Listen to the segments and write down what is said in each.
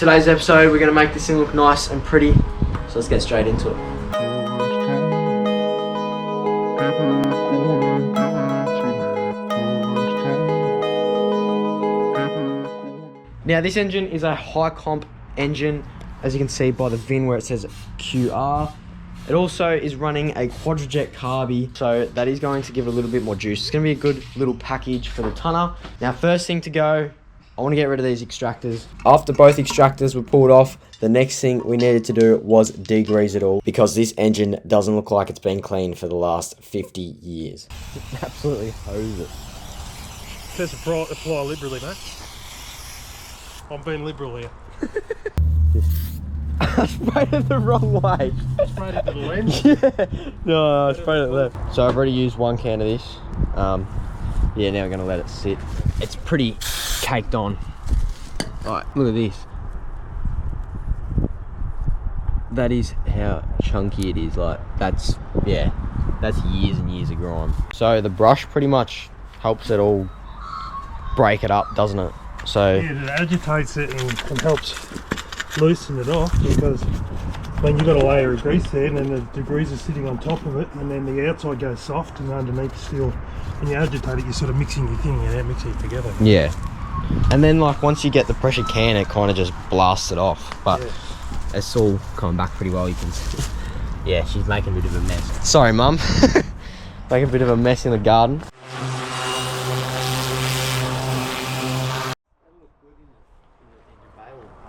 today's episode. We're going to make this thing look nice and pretty. So let's get straight into it. Now this engine is a high comp engine, as you can see by the VIN where it says QR. It also is running a quadrijet carby, so that is going to give it a little bit more juice. It's going to be a good little package for the tonner. Now first thing to go, I want to get rid of these extractors. After both extractors were pulled off, the next thing we needed to do was degrease it all, because this engine doesn't look like it's been cleaned for the last 50 years. Absolutely hose it. Just apply liberally, mate. I'm being liberal here. I sprayed it the wrong way. Sprayed it to the lens? Yeah. No, I sprayed it left. So I've already used 1 can of this. Yeah, now we're going to let it sit. It's pretty caked on. Alright, look at this. That is how chunky it is. Like, that's years and years of grime. So the brush pretty much helps it all break it up, doesn't it? So yeah, it agitates it and helps loosen it off, because when you've got a layer of grease there and then the degreaser sitting on top of it, and then the outside goes soft and underneath still, when you agitate it, you're sort of mixing your thing and mixing it together. Yeah. And then like once you get the pressure can, it kind of just blasts it off. But yeah, it's all coming back pretty well, you can see. Yeah, she's making a bit of a mess. Sorry, Mum. Making a bit of a mess in the garden.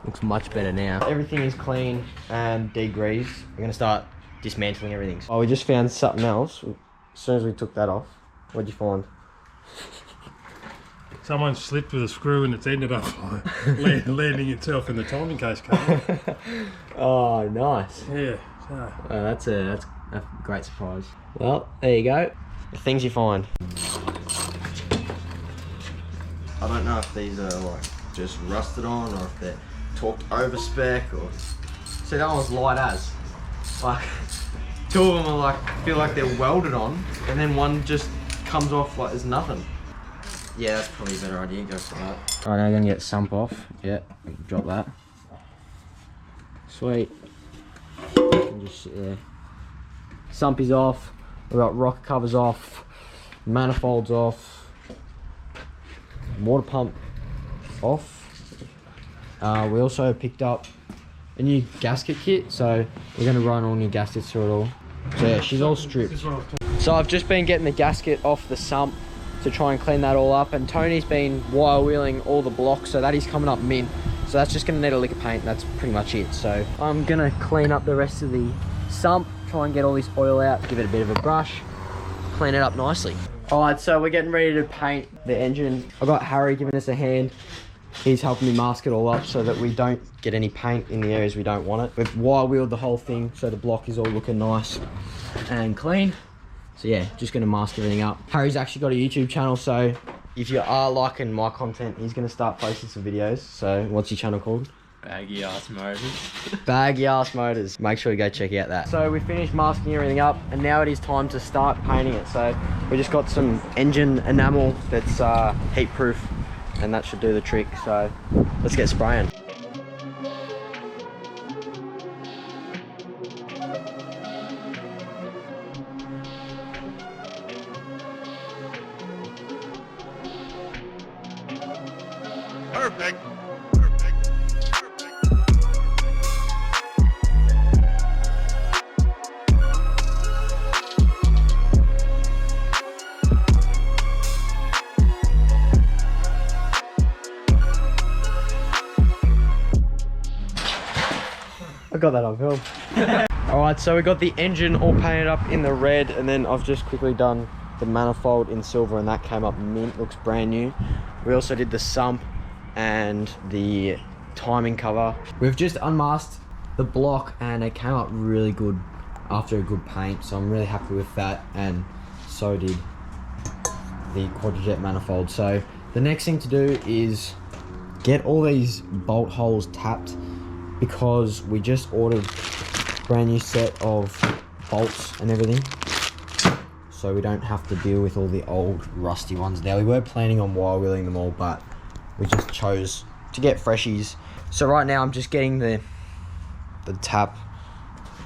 Looks much better now. Everything is clean and degreased. We're gonna start dismantling everything. Oh, we just found something else. As soon as we took that off, what'd you find? Someone slipped with a screw and it's ended up landing itself in the timing case cover. Oh, nice. Yeah. So. That's a great surprise. Well, there you go. The things you find. I don't know if these are like just rusted on or if they're torqued over spec or... See, that one's light as. Like, 2 of them are like, feel like they're welded on, and then one just comes off like there's nothing. Yeah, that's probably a better idea, go for that. Alright, now we're gonna get sump off. Yeah, drop that. Sweet. Can just sit there. Sump is off. We've got rocker covers off. Manifolds off. Water pump off. We also picked up a new gasket kit, so we're going to run all new gaskets through it all. So yeah, she's all stripped. So I've just been getting the gasket off the sump to try and clean that all up, and Tony's been wire wheeling all the blocks, so that is coming up mint. So that's just going to need a lick of paint, and that's pretty much it. So I'm going to clean up the rest of the sump, try and get all this oil out, give it a bit of a brush, clean it up nicely. Alright, so we're getting ready to paint the engine. I've got Harry giving us a hand. He's helping me mask it all up so that we don't get any paint in the areas we don't want it. We've wire wheeled the whole thing so the block is all looking nice and clean. So yeah, just going to mask everything up. Harry's actually got a YouTube channel, so if you are liking my content, he's going to start posting some videos. So what's your channel called? Baggy Ass Motors. Baggy Ass Motors. Make sure you go check out that. So we finished masking everything up, and now it is time to start painting it. So we just got some engine enamel that's heat proof, and that should do the trick. So let's get spraying. Perfect. I got that on film. Alright, so we got the engine all painted up in the red, and then I've just quickly done the manifold in silver, and that came up mint, looks brand new. We also did the sump and the timing cover. We've just unmasked the block, and it came up really good after a good paint, so I'm really happy with that, and so did the quadrijet manifold. So the next thing to do is get all these bolt holes tapped, because we just ordered a brand new set of bolts and everything, so we don't have to deal with all the old rusty ones. Now we were planning on wire wheeling them all, but we just chose to get freshies So right now I'm just getting the tap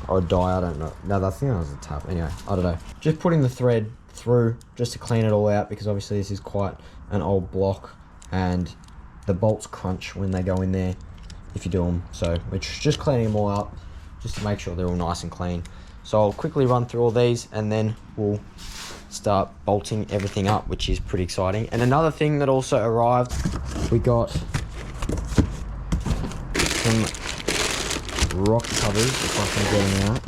or a die, I don't know. No, I think that was a tap. Anyway, I don't know. Just putting the thread through just to clean it all out, because obviously this is quite an old block and the bolts crunch when they go in there if you do them. So we're just cleaning them all up just to make sure they're all nice and clean. So I'll quickly run through all these and then we'll start bolting everything up, which is pretty exciting. And another thing that also arrived, we got some rock covers, if I can get them out.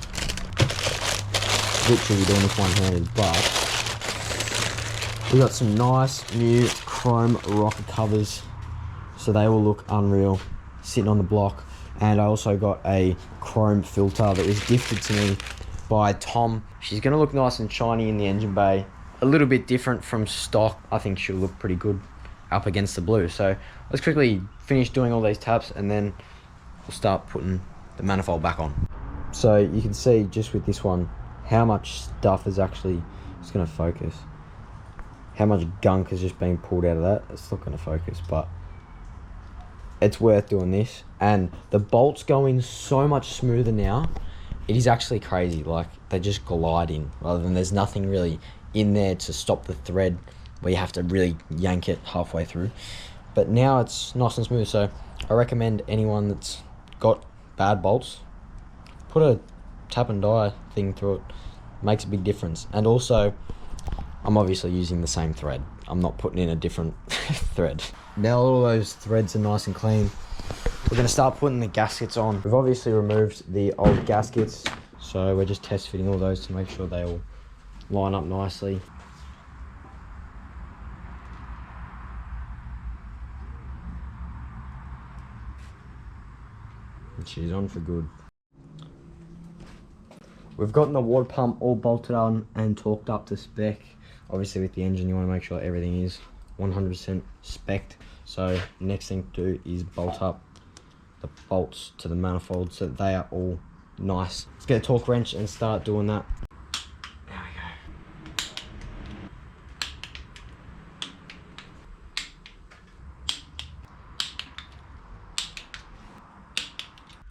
Literally doing this one-handed, but we got some nice new chrome rocker covers, so they will look unreal sitting on the block. And I also got a chrome filter that was gifted to me by Tom. She's going to look nice and shiny in the engine bay, a little bit different from stock. I think she'll look pretty good up against the blue. So let's quickly finish doing all these taps and then we'll start putting the manifold back on. So you can see just with this one how much stuff is actually, it's going to focus, how much gunk is just being pulled out of that. It's not going to focus, but it's worth doing this. And the bolts go in so much smoother now. It is actually crazy. Like, they just glide in rather than there's nothing really in there to stop the thread where you have to really yank it halfway through. But now it's nice and smooth. So I recommend anyone that's got bad bolts, put a tap and die thing through it. Makes a big difference. And also, I'm obviously using the same thread. I'm not putting in a different thread. Now all those threads are nice and clean, we're going to start putting the gaskets on. We've obviously removed the old gaskets, so we're just test fitting all those to make sure they all line up nicely. And she's on for good. We've gotten the water pump all bolted on and torqued up to spec. Obviously with the engine you want to make sure everything is 100% spec'd. So next thing to do is bolt up the bolts to the manifold so that they are all nice. Let's get a torque wrench and start doing that. There we go.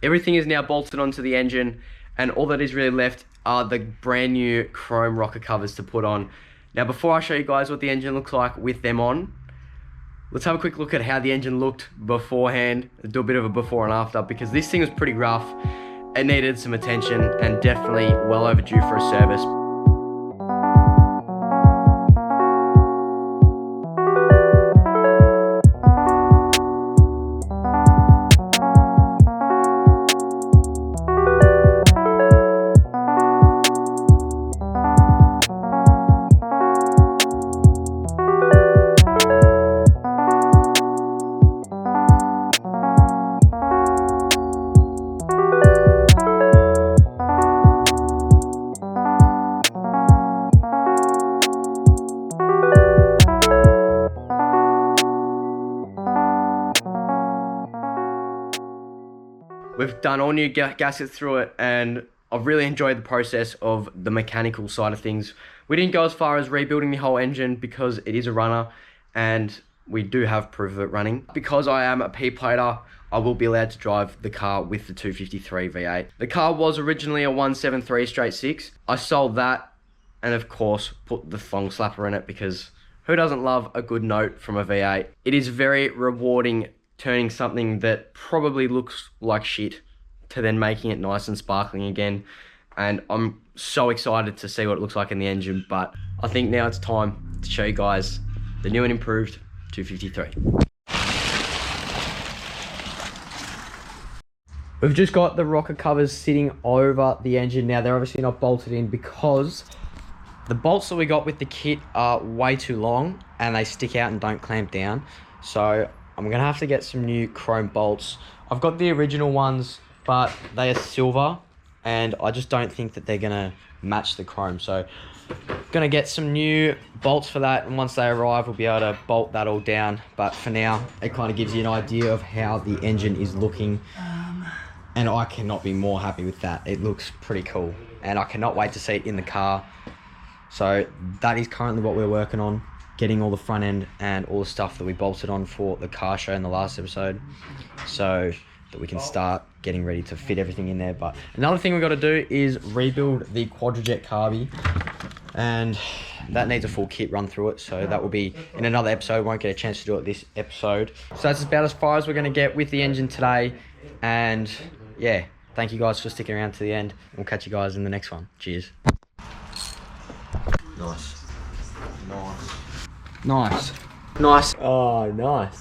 Everything is now bolted onto the engine, and all that is really left are the brand new chrome rocker covers to put on. Now before I show you guys what the engine looks like with them on, let's have a quick look at how the engine looked beforehand, do a bit of a before and after, because this thing was pretty rough. It needed some attention and definitely well overdue for a service. We've done all new gaskets through it, and I've really enjoyed the process of the mechanical side of things. We didn't go as far as rebuilding the whole engine because it is a runner and we do have proof of it running. Because I am a P-plater, I will be allowed to drive the car with the 253 V8. The car was originally a 173 straight 6. I sold that and of course put the thong slapper in it because who doesn't love a good note from a V8? It is very rewarding turning something that probably looks like shit to then making it nice and sparkling again. And I'm so excited to see what it looks like in the engine, but I think now it's time to show you guys the new and improved 253. We've just got the rocker covers sitting over the engine. Now they're obviously not bolted in because the bolts that we got with the kit are way too long and they stick out and don't clamp down. So I'm gonna have to get some new chrome bolts. I've got the original ones, but they are silver and I just don't think that they're gonna match the chrome. So gonna get some new bolts for that, and once they arrive we'll be able to bolt that all down. But for now it kind of gives you an idea of how the engine is looking, and I cannot be more happy with that. It looks pretty cool and I cannot wait to see it in the car. So that is currently what we're working on, getting all the front end and all the stuff that we bolted on for the car show in the last episode. So that we can start getting ready to fit everything in there. But another thing we've got to do is rebuild the Quadrajet carby, and that needs a full kit run through it, so that will be in another episode. Won't get a chance to do it this episode. So that's about as far as we're going to get with the engine today, and yeah, thank you guys for sticking around to the end. We'll catch you guys in the next one. Cheers. Nice. Oh, nice.